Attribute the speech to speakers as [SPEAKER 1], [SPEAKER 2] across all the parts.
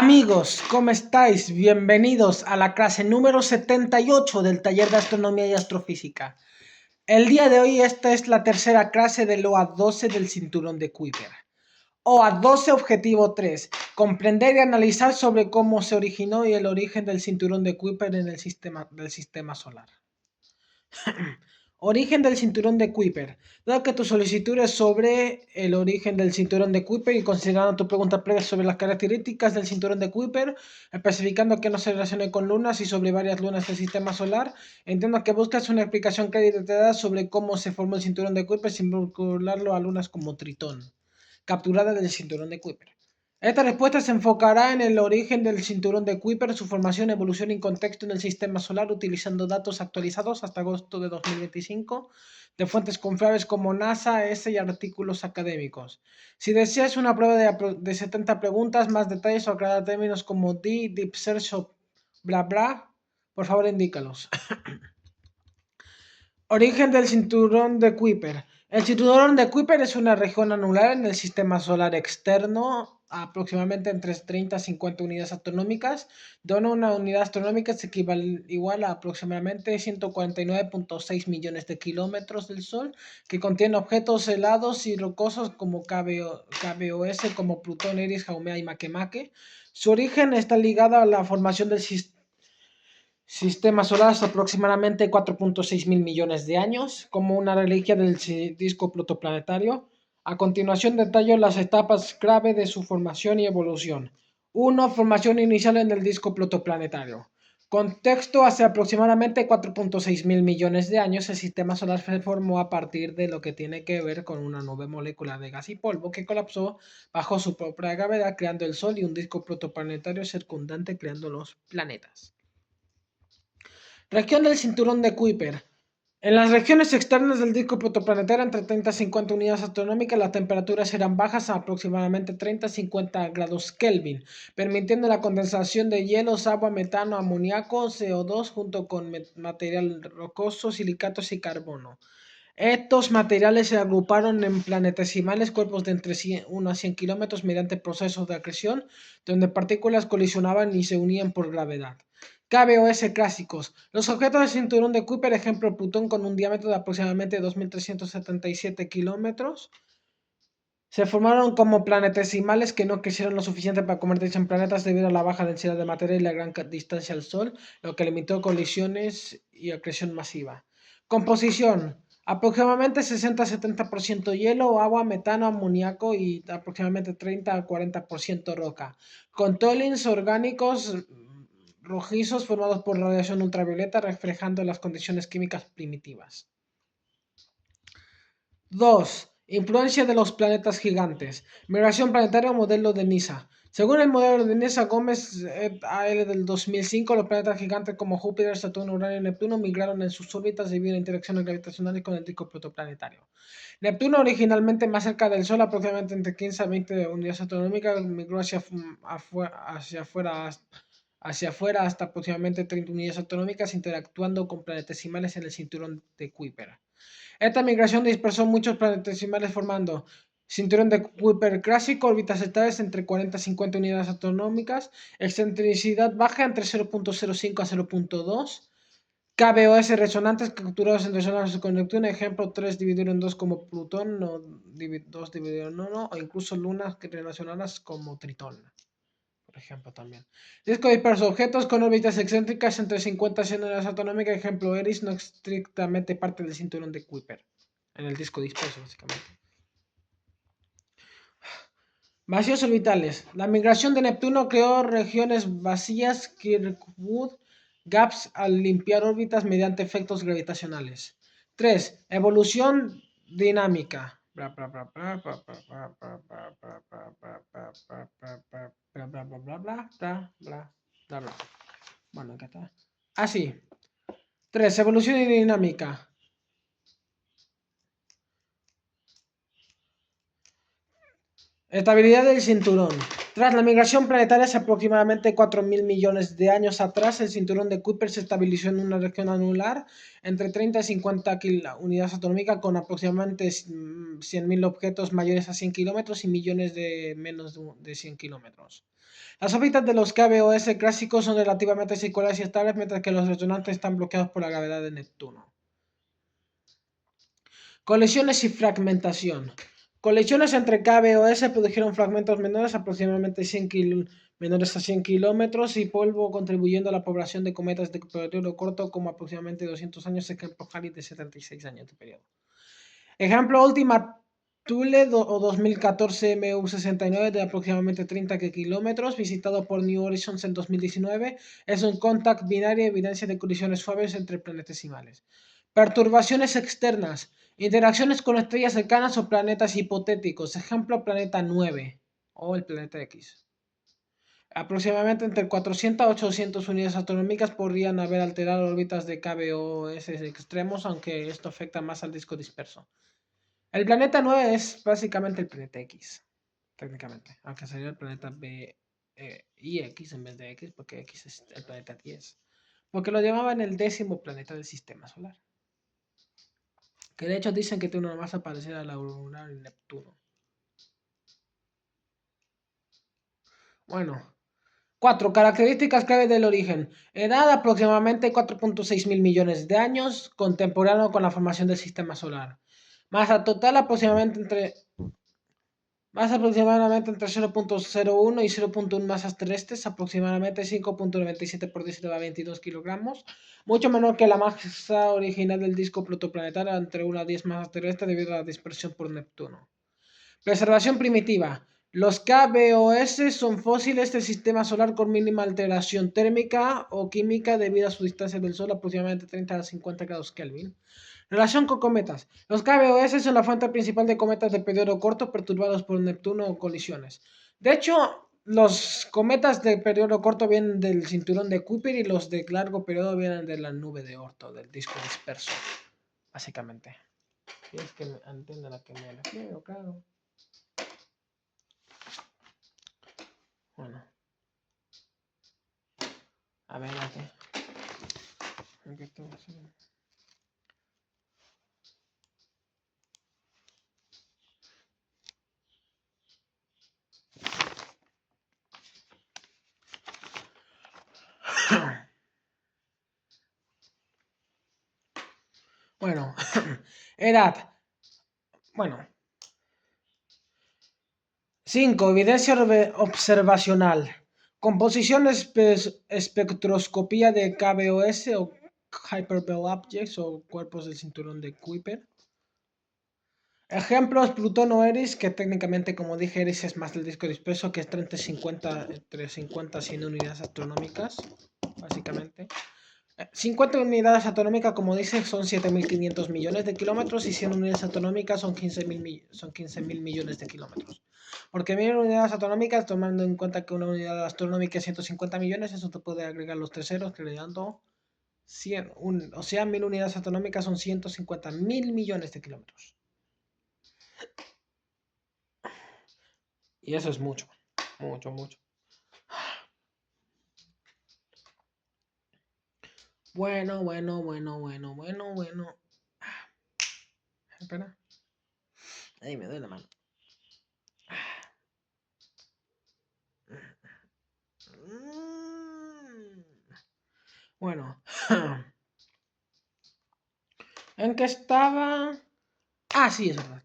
[SPEAKER 1] Amigos, ¿cómo estáis? Bienvenidos a la clase número 78 del taller de astronomía y astrofísica. El día de hoy esta es la tercera clase del OA12 del cinturón de Kuiper. OA12 objetivo 3. Comprender y analizar sobre cómo se originó y el origen del cinturón de Kuiper en el sistema solar. Origen del cinturón de Kuiper. Dado que tu solicitud es sobre el origen del cinturón de Kuiper y considerando tu pregunta previa sobre las características del cinturón de Kuiper, especificando que no se relacione con lunas y sobre varias lunas del sistema solar, entiendo que buscas una explicación clara y detallada sobre cómo se formó el cinturón de Kuiper sin vincularlo a lunas como Tritón, capturada del cinturón de Kuiper. Esta respuesta se enfocará en el origen del cinturón de Kuiper, su formación, evolución y contexto en el sistema solar, utilizando datos actualizados hasta agosto de 2025 de fuentes confiables como NASA, ESA y artículos académicos. Si deseas una prueba de 70 preguntas, más detalles o aclarar términos como Deep Search o bla bla, por favor indícalos. Origen del cinturón de Kuiper. El cinturón de Kuiper es una región anular en el sistema solar externo, aproximadamente entre 30 y 50 unidades astronómicas, donde una unidad astronómica es igual a aproximadamente 149.6 millones de kilómetros del Sol, que contiene objetos helados y rocosos como KBOS, como Plutón, Eris, Haumea y Makemake. Su origen está ligado a la formación del sistema solar hace aproximadamente 4.6 mil millones de años, como una reliquia del disco protoplanetario. A continuación detallo las etapas clave de su formación y evolución. 1. Formación inicial en el disco protoplanetario. Contexto: hace aproximadamente 4.6 mil millones de años el sistema solar se formó a partir de lo que tiene que ver con una nube molecular de gas y polvo que colapsó bajo su propia gravedad, creando el Sol y un disco protoplanetario circundante, creando los planetas. Región del cinturón de Kuiper. En las regiones externas del disco protoplanetario, entre 30 y 50 unidades astronómicas, las temperaturas eran bajas a aproximadamente 30 a 50 grados Kelvin, permitiendo la condensación de hielos, agua, metano, amoníaco, CO2, junto con material rocoso, silicatos y carbono. Estos materiales se agruparon en planetesimales cuerpos de entre 1 a 100 kilómetros mediante procesos de acreción, donde partículas colisionaban y se unían por gravedad. KBOS clásicos. Los objetos del cinturón de Kuiper, ejemplo Plutón, con un diámetro de aproximadamente 2.377 kilómetros, se formaron como planetesimales que no crecieron lo suficiente para convertirse en planetas debido a la baja densidad de materia y la gran distancia al Sol, lo que limitó colisiones y acreción masiva. Composición: aproximadamente 60-70% hielo, agua, metano, amoníaco y aproximadamente 30-40% roca. Contollings orgánicos rojizos formados por radiación ultravioleta, reflejando las condiciones químicas primitivas. 2. Influencia de los planetas gigantes. Migración planetaria o modelo de NISA. Según el modelo de NISA Gómez et al. del 2005, los planetas gigantes como Júpiter, Saturno, Urano y Neptuno migraron en sus órbitas debido a interacciones gravitacionales con el disco protoplanetario. Neptuno, originalmente más cerca del Sol, aproximadamente entre 15 a 20 unidades astronómicas, migró hacia afuera hasta aproximadamente 30 unidades astronómicas, interactuando con planetesimales en el cinturón de Kuiper. Esta migración dispersó muchos planetesimales formando cinturón de Kuiper clásico, órbitas estables entre 40 y 50 unidades astronómicas, excentricidad baja entre 0.05 a 0.2, KBOS resonantes capturados en resonancia con Neptuno, ejemplo 3 dividido en 2 como Plutón, o 2 dividido en 1, o incluso lunas relacionadas como Tritón, por ejemplo también. Disco disperso, objetos con órbitas excéntricas entre 50 y 100 unidades astronómicas, ejemplo Eris, no estrictamente parte del cinturón de Kuiper, en el disco disperso básicamente. Vacíos orbitales. La migración de Neptuno creó regiones vacías, Kirkwood gaps, al limpiar órbitas mediante efectos gravitacionales. 3. Evolución dinámica. Bueno, acá está. Así. 3. Evolución dinámica. Estabilidad del cinturón. Tras la migración planetaria hace aproximadamente 4.000 millones de años atrás, el cinturón de Kuiper se estabilizó en una región anular entre 30 y 50 unidades astronómicas con aproximadamente 100.000 objetos mayores a 100 kilómetros y millones de menos de 100 kilómetros. Las órbitas de los KBOS clásicos son relativamente circulares y estables, mientras que los resonantes están bloqueados por la gravedad de Neptuno. Colisiones y fragmentación. Colisiones entre KBOS produjeron fragmentos menores, aproximadamente menores a 100 kilómetros, y polvo, contribuyendo a la población de cometas de periodo corto, como aproximadamente 200 años, ejemplo Halley de 76 años de periodo. Ejemplo Ultima Thule o 2014 MU69 de aproximadamente 30 kilómetros, visitado por New Horizons en 2019, es un contact binario, evidencia de colisiones suaves entre planetesimales. Perturbaciones externas. Interacciones con estrellas cercanas o planetas hipotéticos. Ejemplo, planeta 9 o el planeta X. Aproximadamente entre 400 a 800 unidades astronómicas podrían haber alterado órbitas de KBOS extremos, aunque esto afecta más al disco disperso. El planeta 9 es básicamente el planeta X, técnicamente, aunque sería el planeta B y X en vez de X, porque X es el planeta 10. Porque lo llamaban el 10º planeta del sistema solar. Que de hecho dicen que tiene una masa parecida a la lunar y Neptuno. Bueno. 4. Características clave del origen. Edad aproximadamente 4.6 mil millones de años, contemporáneo con la formación del sistema solar. Masa total aproximadamente entre 0.01 y 0.1 masas terrestres, aproximadamente 5.97 por 10 a 22 kilogramos, mucho menor que la masa original del disco protoplanetario, entre 1 a 10 masas terrestres debido a la dispersión por Neptuno. Preservación primitiva. Los KBOS son fósiles del sistema solar con mínima alteración térmica o química debido a su distancia del Sol, aproximadamente 30 a 50 grados Kelvin. Relación con cometas. Los KBOS son la fuente principal de cometas de periodo corto perturbados por Neptuno o colisiones. De hecho, los cometas de periodo corto vienen del cinturón de Kuiper y los de largo periodo vienen de la nube de Oort, del disco disperso, básicamente. Y es que entienden a qué me refiero, claro. Bueno. A ver, aquí. Aquí tengo así. Bueno, edad. Bueno. 5. Evidencia observacional. Composición espectroscopía de KBOS o Hyperbell Objects o cuerpos del cinturón de Kuiper. Ejemplos: Plutón o Eris, que técnicamente, como dije, Eris es más del disco disperso, que está entre 50 y 100 unidades astronómicas, básicamente. 50 unidades astronómicas, como dice, son 7.500 millones de kilómetros y 100 unidades astronómicas son 15.000 millones de kilómetros. Porque 1.000 unidades astronómicas, tomando en cuenta que una unidad astronómica es 150 millones, eso te puede agregar los tres ceros, creando 100. O sea, 1.000 unidades astronómicas son 150.000 millones de kilómetros. Y eso es mucho, mucho, mucho. Bueno. Espera. Ahí me duele la mano. Bueno. ¿En qué estaba? Ah, sí, es verdad.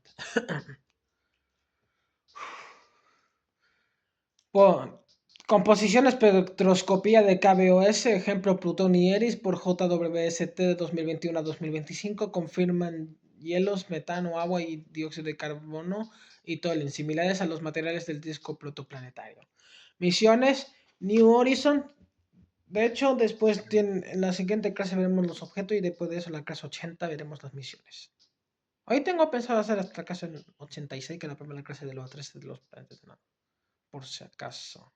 [SPEAKER 1] Composición espectroscopía de KBOS, ejemplo Plutón y Eris por JWST de 2021 a 2025, confirman hielos, metano, agua y dióxido de carbono y tolen, similares a los materiales del disco protoplanetario. Misiones: New Horizon. De hecho, después en la siguiente clase veremos los objetos y después de eso, en la clase 80, veremos las misiones. Hoy tengo pensado hacer hasta la clase 86, que es la primera clase de los 13 de los planetas de nada. Por si acaso.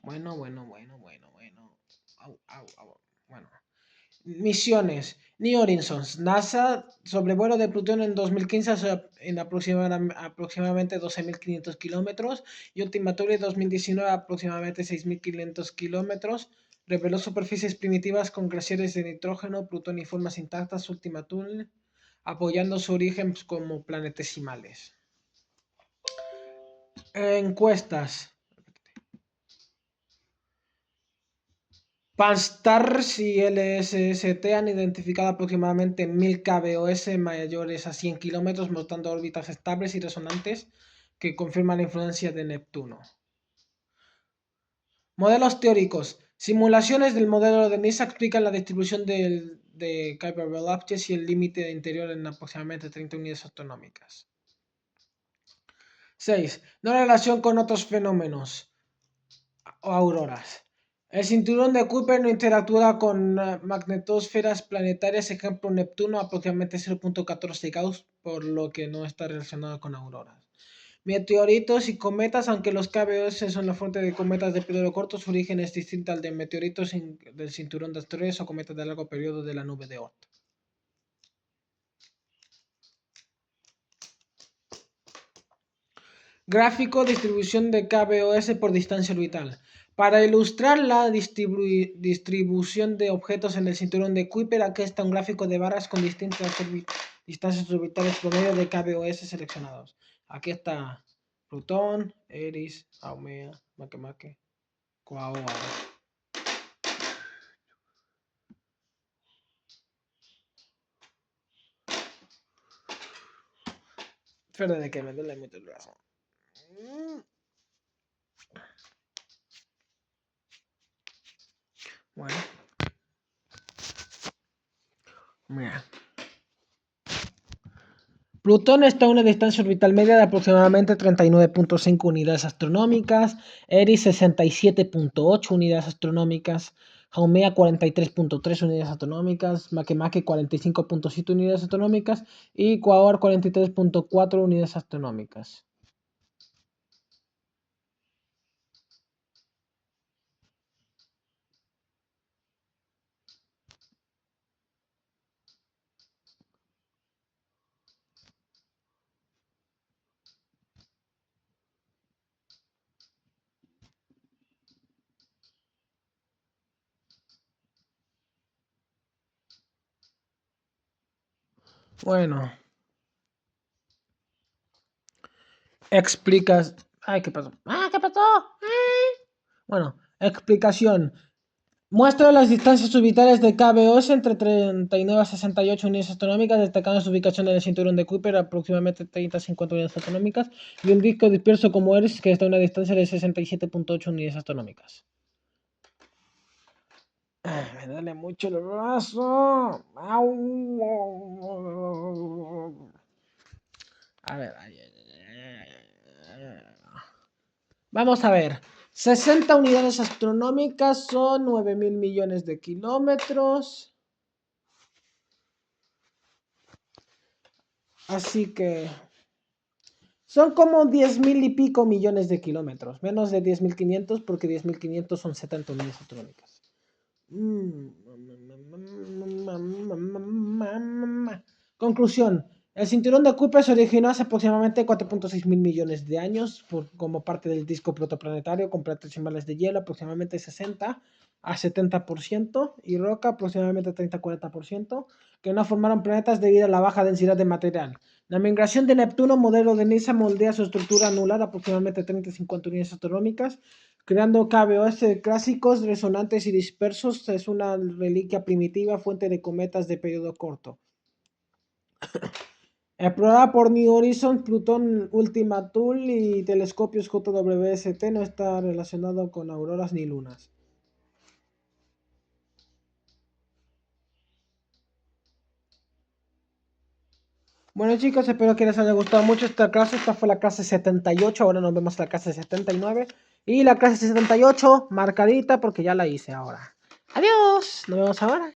[SPEAKER 1] Bueno. Au. Bueno. Misiones. New Horizons. NASA sobrevuelo de Plutón en 2015 en aproximadamente 12.500 kilómetros. Y Ultima Thule 2019 aproximadamente 6.500 kilómetros. Reveló superficies primitivas con glaciares de nitrógeno, Plutón y formas intactas. Ultima Thule apoyando su origen como planetesimales. Encuestas. Pan-STARRS y LSST han identificado aproximadamente 1000 KBOS mayores a 100 kilómetros, mostrando órbitas estables y resonantes que confirman la influencia de Neptuno. Modelos teóricos. Simulaciones del modelo de NISA explican la distribución de Kuiper Belt Objects y el límite interior en aproximadamente 30 unidades astronómicas. 6. No relación con otros fenómenos o auroras. El cinturón de Kuiper no interactúa con magnetosferas planetarias, ejemplo Neptuno, aproximadamente 0.14 Gauss, por lo que no está relacionado con auroras. Meteoritos y cometas, aunque los KBOS son la fuente de cometas de periodo corto, su origen es distinto al de meteoritos del cinturón de asteroides o cometas de largo periodo de la nube de Oort. Gráfico, distribución de KBOS por distancia orbital. Para ilustrar la distribución de objetos en el cinturón de Kuiper, aquí está un gráfico de barras con distintas distancias orbitales promedio de KBOS seleccionados. Aquí está Plutón, Eris, Haumea, Makemake, Quaoar. Espera de que me duele mucho el brazo. Bueno. Mira. Plutón está a una distancia orbital media de aproximadamente 39.5 unidades astronómicas, Eris 67.8 unidades astronómicas, Haumea 43.3 unidades astronómicas, Makemake 45.7 unidades astronómicas y Quaoar 43.4 unidades astronómicas. Bueno. Explicas. Ay, ¿qué pasó? ¿Qué pasó? Bueno, explicación. Muestra las distancias orbitales de KBOS entre 39 a 68 unidades astronómicas, destacando su ubicación en el cinturón de Kuiper, aproximadamente 30 a 50 unidades astronómicas, y un disco disperso como Eris, que está a una distancia de 67.8 unidades astronómicas. Me duele mucho el brazo. A ver. Vamos a ver. 60 unidades astronómicas son 9.000 millones de kilómetros. Así que son como 10.000 y pico millones de kilómetros. Menos de 10.500 porque 10.500 son 70 unidades astronómicas. Conclusión. El cinturón de Kuiper se originó hace aproximadamente 4.6 mil millones de años como parte del disco protoplanetario con planetesimales de hielo aproximadamente 60 a 70% y roca aproximadamente 30 a 40%, que no formaron planetas debido a la baja densidad de material. La migración de Neptuno, modelo de NISA, moldea su estructura anular aproximadamente 30 a 50 unidades astronómicas, creando KBOS clásicos, resonantes y dispersos. Es una reliquia primitiva, fuente de cometas de periodo corto. Explorada por New Horizons, Plutón, Ultima Thule y telescopios JWST, no está relacionado con auroras ni lunas. Bueno chicos, espero que les haya gustado mucho esta clase. Esta fue la clase 78, ahora nos vemos en la clase 79. Y la clase 78 marcadita porque ya la hice ahora. Adiós, nos vemos ahora.